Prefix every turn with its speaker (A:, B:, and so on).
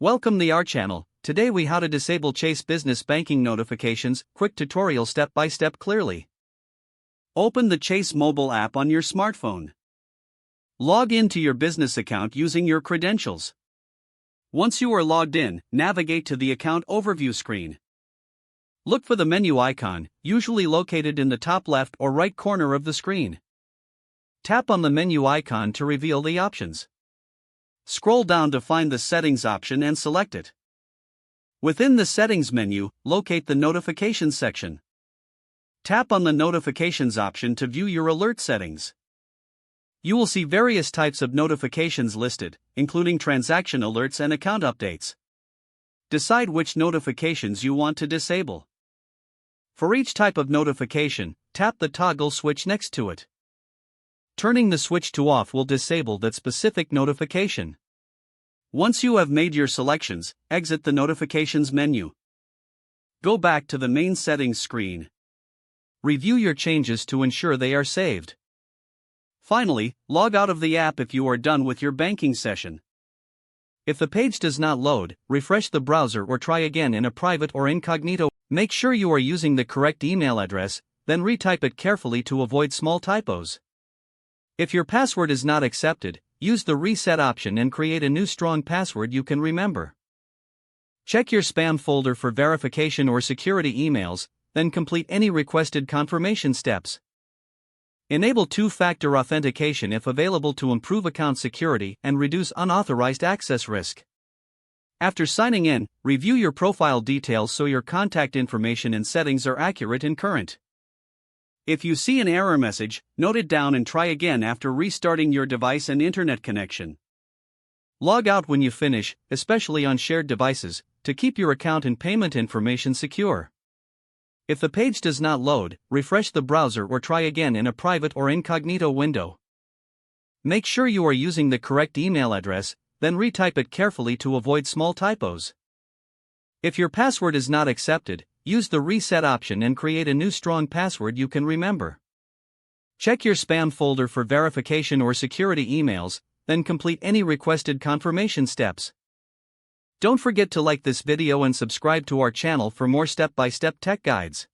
A: Welcome to our channel. Today we how to disable Chase Business Banking notifications, quick tutorial step by step clearly. Open the Chase mobile app on your smartphone. Log into your business account using your credentials. Once you are logged in, navigate to the account overview screen. Look for the menu icon, usually located in the top left or right corner of the screen. Tap on the menu icon to reveal the options. Scroll down to find the Settings option and select it. Within the Settings menu, locate the Notifications section. Tap on the Notifications option to view your alert settings. You will see various types of notifications listed, including transaction alerts and account updates. Decide which notifications you want to disable. For each type of notification, tap the toggle switch next to it. Turning the switch to off will disable that specific notification. Once you have made your selections, exit the Notifications menu. Go back to the main settings screen. Review your changes to ensure they are saved. Finally, log out of the app if you are done with your banking session. If the page does not load, refresh the browser or try again in a private or incognito. Make sure you are using the correct email address, then retype it carefully to avoid small typos. If your password is not accepted, use the reset option and create a new strong password you can remember. Check your spam folder for verification or security emails, then complete any requested confirmation steps. Enable two-factor authentication if available to improve account security and reduce unauthorized access risk. After signing in, review your profile details so your contact information and settings are accurate and current. If you see an error message, note it down and try again after restarting your device and internet connection. Log out when you finish, especially on shared devices, to keep your account and payment information secure. If the page does not load, refresh the browser or try again in a private or incognito window. Make sure you are using the correct email address, then retype it carefully to avoid small typos. If your password is not accepted, use the reset option and create a new strong password you can remember. Check your spam folder for verification or security emails, then complete any requested confirmation steps. Don't forget to like this video and subscribe to our channel for more step-by-step tech guides.